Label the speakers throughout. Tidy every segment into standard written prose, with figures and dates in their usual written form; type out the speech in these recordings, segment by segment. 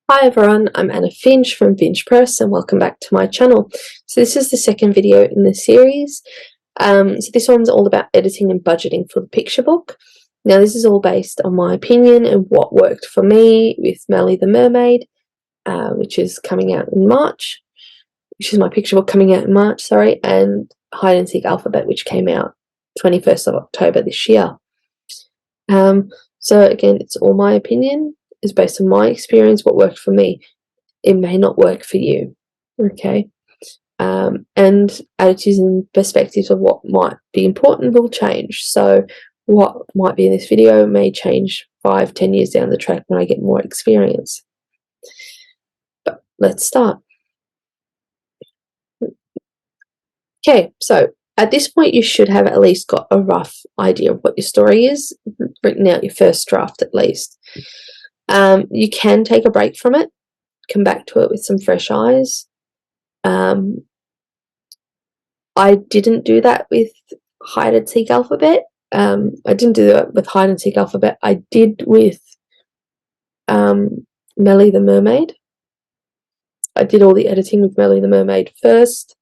Speaker 1: Hi everyone, I'm Anna Finch from Finch Press and welcome back to my channel. So this is the second video in the series. So this one's all about editing and budgeting for the picture book. Now this is all based on my opinion and what worked for me with Mermaid the Mermaid, which is coming out in March, which is my picture book coming out in March, sorry, and Hide and Seek Alphabet, which came out 21st of October this year. So again, it's all my opinion. Is based on my experience, what worked for me. It may not work for you, okay? And attitudes and perspectives of what might be important will change. So what might be in this video may change 5-10 years down the track when I get more experience. But let's start. Okay, so at this point you should have at least got a rough idea of what your story is, written out your first draft at least. You can take a break from it, come back to it with some fresh eyes. I didn't do that with Hide and Seek Alphabet. I didn't do that with Hide and Seek Alphabet. I did with Mermaid the Mermaid. I did all the editing with Mermaid the Mermaid first,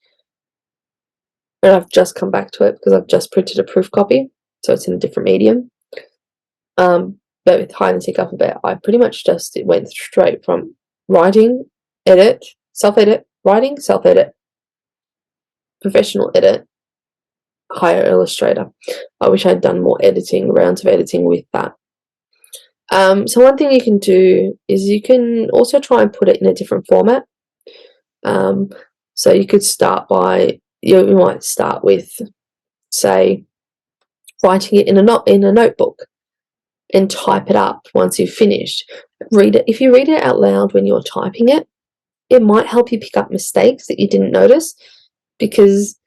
Speaker 1: and I've just come back to it because I've just printed a proof copy, so it's in a different medium. But with Hide and Seek Alphabet, I pretty much just went straight from writing, edit, self-edit, writing, self-edit, professional edit, hire illustrator. I wish I'd done more rounds of editing with that. So one thing you can do is you can also try and put it in a different format. So you could start by, you might start with, say, writing it in a notebook and type it up once you've finished. Read it. If you read it out loud when you're typing it, it might help you pick up mistakes that you didn't notice, because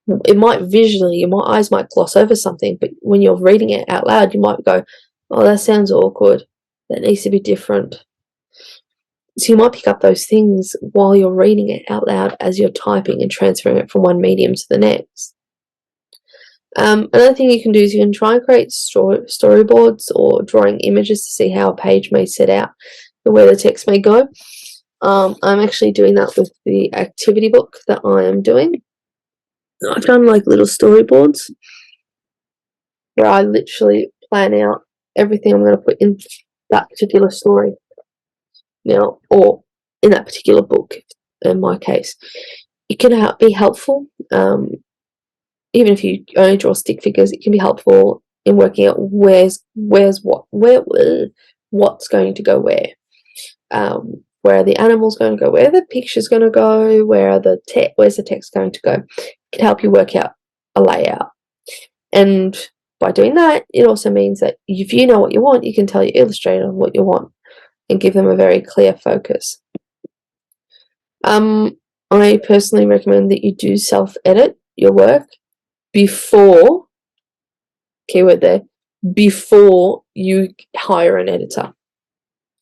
Speaker 1: it might visually, your eyes might gloss over something, but when you're reading it out loud, you might go, oh, that sounds awkward. That needs to be different. So you might pick up those things while you're reading it out loud as you're typing and transferring it from one medium to the next. Another thing you can do is you can try and create storyboards or drawing images to see how a page may set out and where the text may go. I'm actually doing that with the activity book that I am doing. I've done like little storyboards where I literally plan out everything I'm going to put in that particular story now, or in that particular book in my case. It can be helpful. Even if you only draw stick figures, it can be helpful in working out what's going to go where. Where are the animals going to go? Where are the pictures going to go? Where's the text going to go? It can help you work out a layout. And by doing that, it also means that if you know what you want, you can tell your illustrator what you want and give them a very clear focus. I personally recommend that you do self-edit your work before, keyword there, before you hire an editor.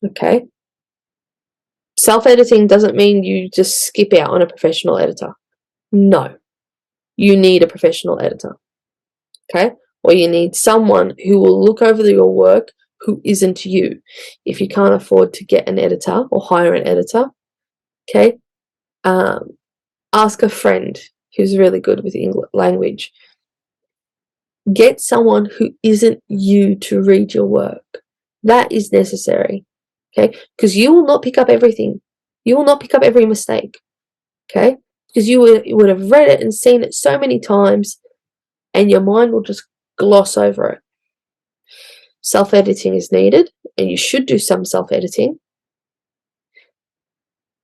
Speaker 1: Okay? Self-editing doesn't mean you just skip out on a professional editor. No. You need a professional editor. Okay? Or you need someone who will look over your work who isn't you. If you can't afford to get an editor or hire an editor, okay, ask a friend who's really good with English language. Get someone who isn't you to read your work. That is necessary, okay? Because you will not pick up everything. You will not pick up every mistake, okay? Because you would have read it and seen it so many times, and your mind will just gloss over it. Self-editing is needed, and you should do some self-editing,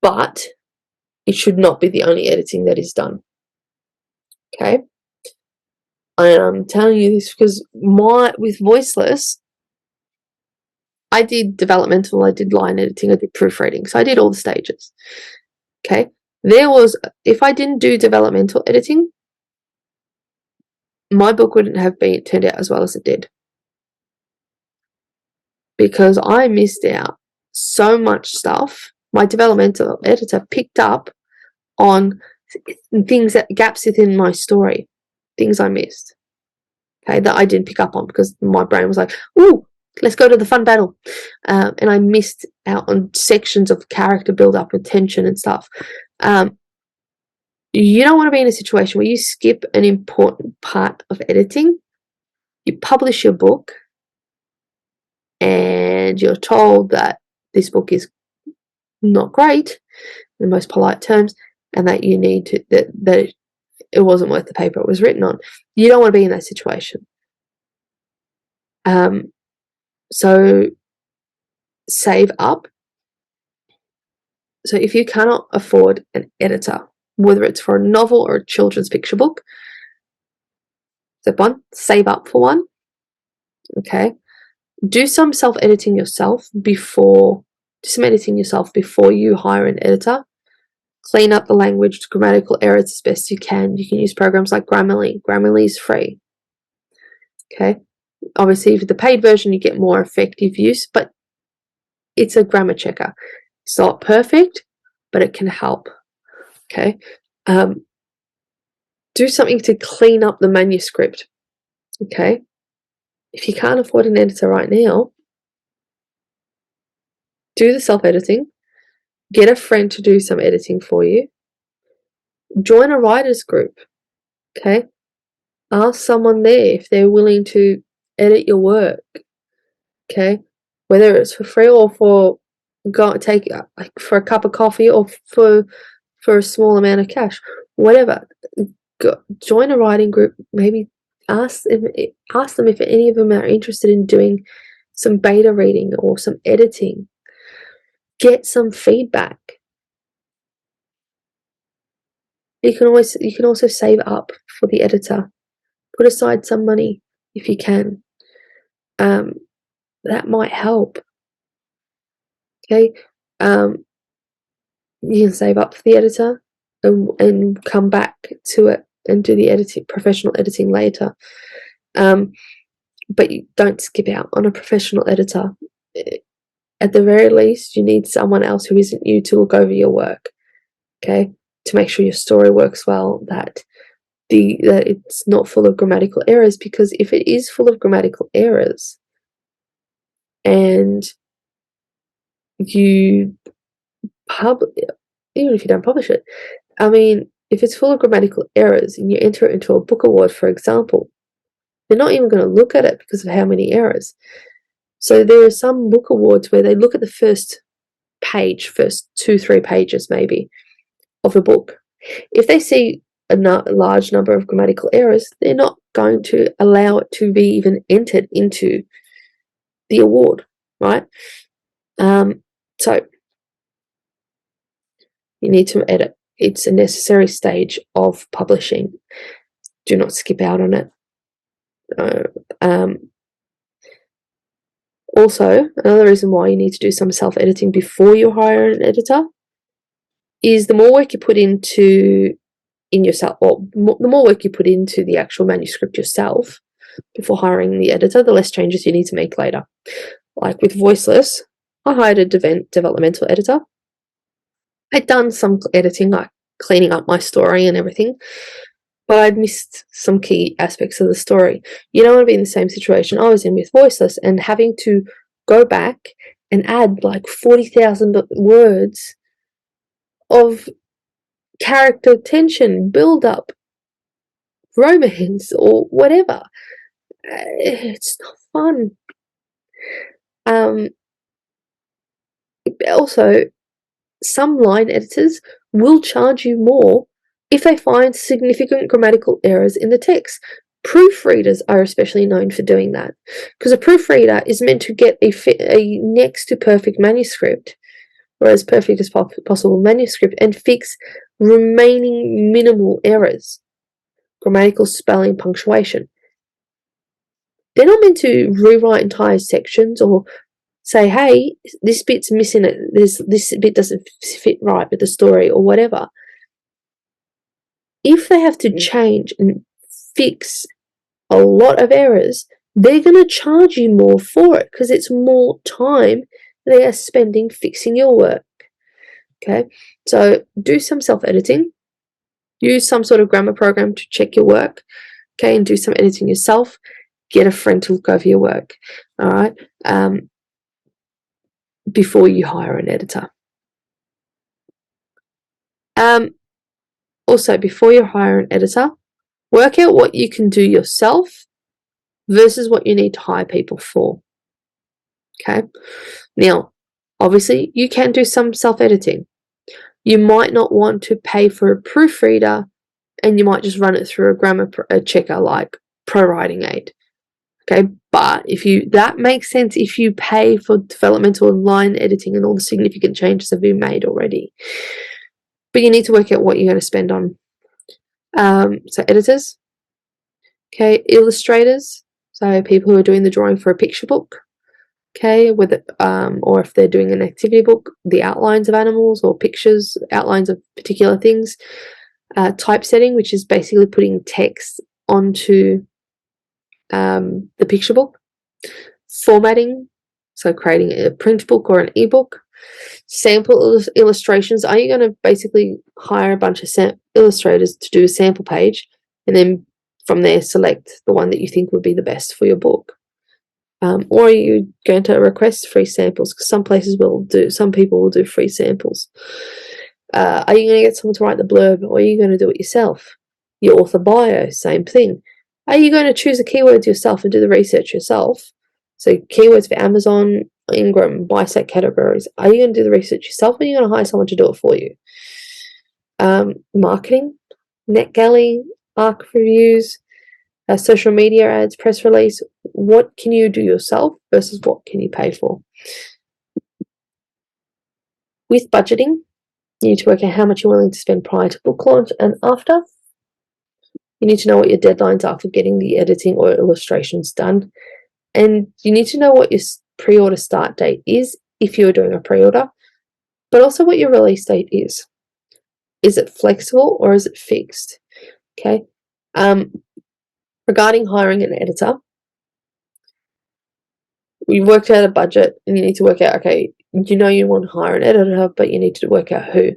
Speaker 1: but it should not be the only editing that is done, okay? I'm telling you this because with Voiceless, I did developmental, I did line editing, I did proofreading, so I did all the stages, okay? If I didn't do developmental editing, my book wouldn't have turned out as well as it did, because I missed out so much stuff. My developmental editor picked up on gaps within my story, things I missed, okay, that I didn't pick up on because my brain was like, ooh, let's go to the fun battle. And I missed out on sections of character build up and tension and stuff. You don't want to be in a situation where you skip an important part of editing. You publish your book and you're told that this book is not great in the most polite terms, and that you need to that it wasn't worth the paper it was written on. You don't want to be in that situation. So save up. So if you cannot afford an editor, whether it's for a novel or a children's picture book, step one, save up for one. Okay. Do some self-editing yourself before you hire an editor. Clean up the language, grammatical errors as best you can. You can use programs like Grammarly. Grammarly is free. Okay. Obviously, for the paid version, you get more effective use, but it's a grammar checker. It's not perfect, but it can help. Okay. Do something to clean up the manuscript. Okay. If you can't afford an editor right now, do the self-editing. Get a friend to do some editing for you. Join a writer's group. Okay. Ask someone there if they're willing to edit your work. Okay. Whether it's for free or for for a cup of coffee or for a small amount of cash, whatever. Join a writing group. Maybe ask them if any of them are interested in doing some beta reading or some editing. Get some feedback. You can also save up for the editor. Put aside some money if you can. That might help. Okay. You can save up for the editor and come back to it and do the professional editing later. But you don't skip out on a professional editor. At the very least, you need someone else who isn't you to look over your work. Okay, to make sure your story works well, that it's not full of grammatical errors, because if it is full of grammatical errors and even if you don't publish it, I mean, if it's full of grammatical errors and you enter it into a book award, for example, they're not even going to look at it because of how many errors. So there are some book awards where they look at the first 2-3 pages maybe of a book. If they see a large number of grammatical errors, they're not going to allow it to be even entered into the award, right? So you need to edit. It's a necessary stage of publishing. Do not skip out on it. Also, another reason why you need to do some self-editing before you hire an editor is the more work you put into the more work you put into the actual manuscript yourself before hiring the editor, the less changes you need to make later. Like with Voiceless, I hired a developmental editor. I'd done some editing, like cleaning up my story and everything, but I'd missed some key aspects of the story. You don't want to be in the same situation I was in with Voiceless and having to go back and add like 40,000 words of character tension, build up, romance, or whatever. It's not fun. Also, some line editors will charge you more if they find significant grammatical errors in the text. Proofreaders are especially known for doing that, because a proofreader is meant to get a next to perfect manuscript, or as perfect as possible manuscript, and fix remaining minimal errors, grammatical, spelling, punctuation. They're not meant to rewrite entire sections or say, hey, this bit's missing it, this bit doesn't fit right with the story or whatever. If they have to change and fix a lot of errors, they're going to charge you more for it, because it's more time they are spending fixing your work. Okay, so do some self-editing. Use some sort of grammar program to check your work. Okay, and do some editing yourself. get a friend to look over your work, all right, before you hire an editor. Also, before you hire an editor, work out what you can do yourself versus what you need to hire people for. Okay. Now, obviously, you can do some self-editing. You might not want to pay for a proofreader, and you might just run it through a grammar checker like ProWritingAid. Okay, but that makes sense if you pay for developmental and line editing and all the significant changes have been made already. But you need to work out what you're going to spend on. So editors, okay, illustrators, so people who are doing the drawing for a picture book, okay, or if they're doing an activity book, the outlines of animals or pictures, outlines of particular things. Typesetting, which is basically putting text onto the picture book. Formatting, so creating a print book or an ebook. Sample illustrations. Are you going to basically hire a bunch of illustrators to do a sample page, and then from there select the one that you think would be the best for your book? Or are you going to request free samples? Because some people will do free samples. Are you going to get someone to write the blurb, or are you going to do it yourself? Your author bio, same thing. Are you going to choose the keywords yourself and do the research yourself? So keywords for Amazon, Ingram, bisect categories. Are you going to do the research yourself, or are you going to hire someone to do it for you? Marketing, NetGalley, ARC reviews, social media ads, press release. What can you do yourself versus what can you pay for? With budgeting, you need to work out how much you're willing to spend prior to book launch and after. You need to know what your deadlines are for getting the editing or illustrations done. And you need to know what your pre-order start date is if you're doing a pre-order, but also what your release date is. Is it flexible or is it fixed? Okay. Regarding hiring an editor, we worked out a budget, and you need to work out, okay, you want to hire an editor, but you need to work out who.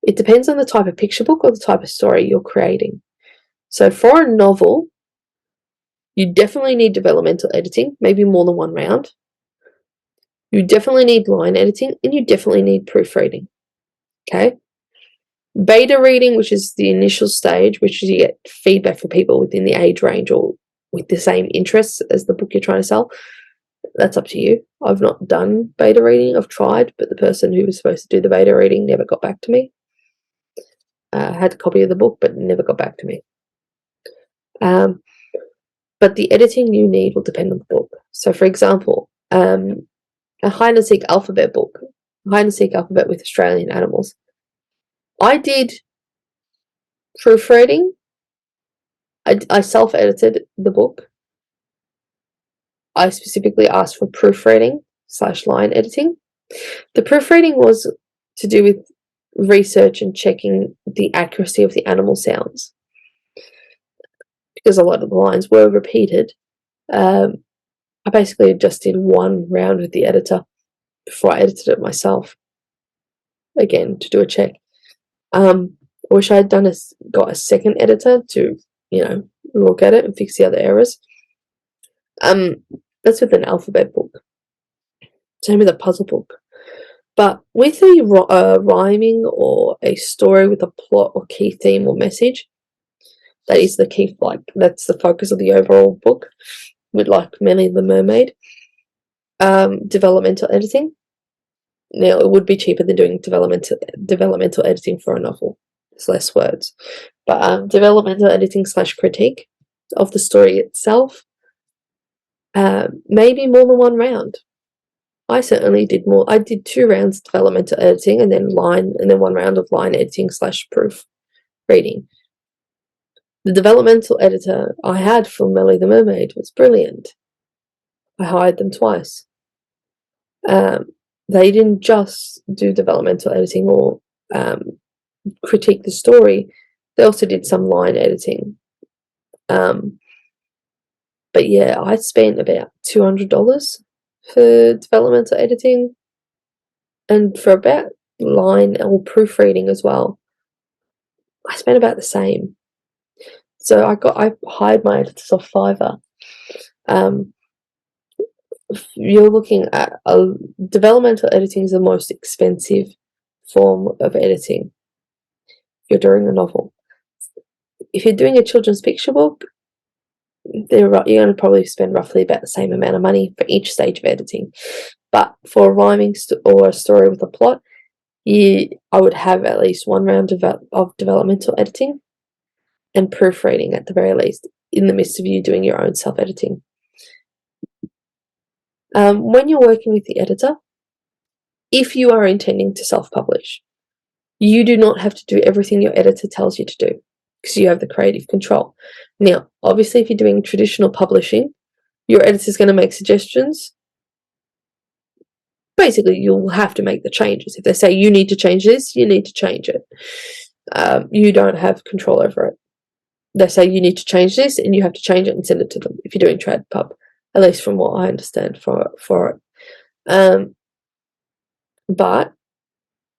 Speaker 1: It depends on the type of picture book or the type of story you're creating. So for a novel, you definitely need developmental editing, maybe more than one round. You definitely need line editing, and you definitely need proofreading. Okay? Beta reading, which is the initial stage, which is you get feedback from people within the age range or with the same interests as the book you're trying to sell. That's up to you. I've not done beta reading. I've tried, but the person who was supposed to do the beta reading never got back to me. Had a copy of the book, but never got back to me. But the editing you need will depend on the book. So, for example, a hide and seek alphabet book, hide and seek alphabet with Australian animals. I did proofreading. I self-edited the book. I specifically asked for proofreading / line editing. The proofreading was to do with research and checking the accuracy of the animal sounds, because a lot of the lines were repeated. I basically just did one round with the editor before I edited it myself, again, to do a check. I wish I had got a second editor to, look at it and fix the other errors. That's with an alphabet book. Same with a puzzle book. But with a rhyming or a story with a plot or key theme or message, that is the key, that's the focus of the overall book, with Mermaid the Mermaid. Developmental editing. Now, it would be cheaper than doing developmental editing for a novel. There's less words. But developmental editing / critique of the story itself, maybe more than one round. I certainly did more. I did 2 rounds of developmental editing and then 1 round of line editing / proof reading. The developmental editor I had for Mermaid the Mermaid was brilliant. I hired them twice. They didn't just do developmental editing or critique the story. They also did some line editing. But yeah, I spent about $200 for developmental editing, and for about line or proofreading as well, I spent about the same. So I hired my editors off Fiverr, You're looking at developmental editing is the most expensive form of editing if you're doing a novel. If you're doing a children's picture book, you're going to probably spend roughly about the same amount of money for each stage of editing. But for a rhyming or a story with a plot, I would have at least one round of developmental editing and proofreading at the very least, in the midst of you doing your own self-editing. When you're working with the editor, if you are intending to self-publish, you do not have to do everything your editor tells you to do, because you have the creative control. Now, obviously, if you're doing traditional publishing, your editor is going to make suggestions. Basically, you'll have to make the changes. If they say you need to change this, you need to change it. You don't have control over it. They say you need to change this, and you have to change it and send it to them if you're doing trad pub, at least from what I understand for it. But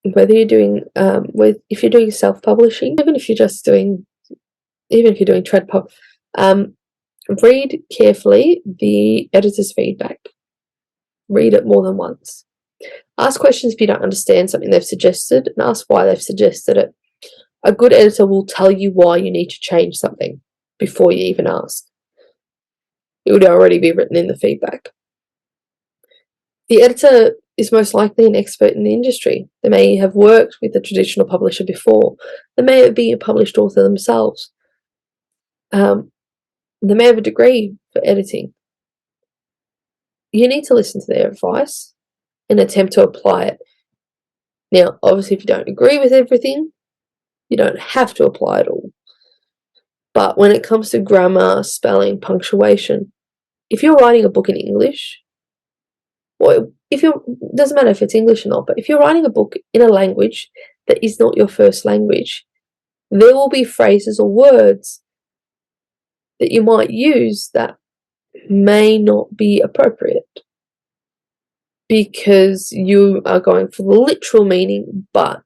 Speaker 1: whether you're doing if you're doing self-publishing, even if you're doing trad pub, read carefully the editor's feedback. Read it more than once. Ask questions if you don't understand something they've suggested, and ask why they've suggested it. A good editor will tell you why you need to change something before you even ask. It would already be written in the feedback. The editor is most likely an expert in the industry. They may have worked with a traditional publisher before. They may be a published author themselves. They may have a degree for editing. You need to listen to their advice and attempt to apply it. Now, obviously, if you don't agree with everything, you don't have to apply it all. But when it comes to grammar, spelling, punctuation, if you're writing a book in English, or doesn't matter if it's English or not, but if you're writing a book in a language that is not your first language, there will be phrases or words that you might use that may not be appropriate because you are going for the literal meaning, but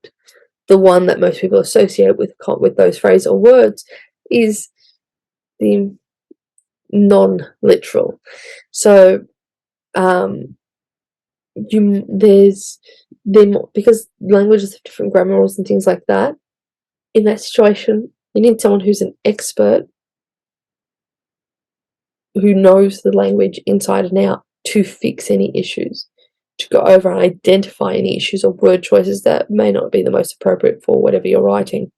Speaker 1: the one that most people associate with those phrases or words is the non-literal. So because languages have different grammar rules and things like that, in that situation you need someone who's an expert, who knows the language inside and out, to fix any issues, to go over and identify any issues or word choices that may not be the most appropriate for whatever you're writing.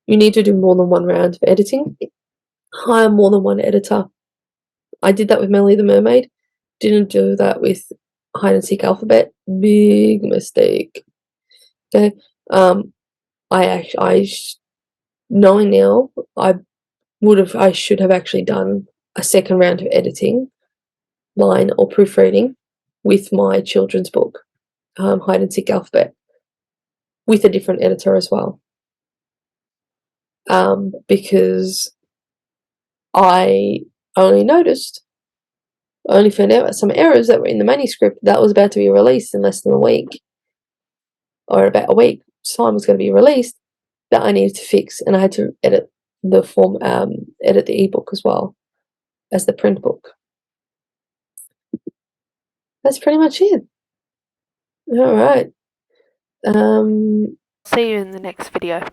Speaker 1: You need to do more than one round of editing. Hire more than one editor. I did that with Melly the Mermaid. Didn't do that with Hide and Seek Alphabet. Big mistake. Okay. Knowing now, I should have actually done a second round of editing, line or proofreading, with my children's book, Hide and Seek Alphabet, with a different editor as well. Because I only found out some errors that were in the manuscript that was about to be released in less than a week, or about a week's time was going to be released, that I needed to fix, and I had to edit the ebook as well as the print book. That's pretty much it. All right.
Speaker 2: See you in the next video.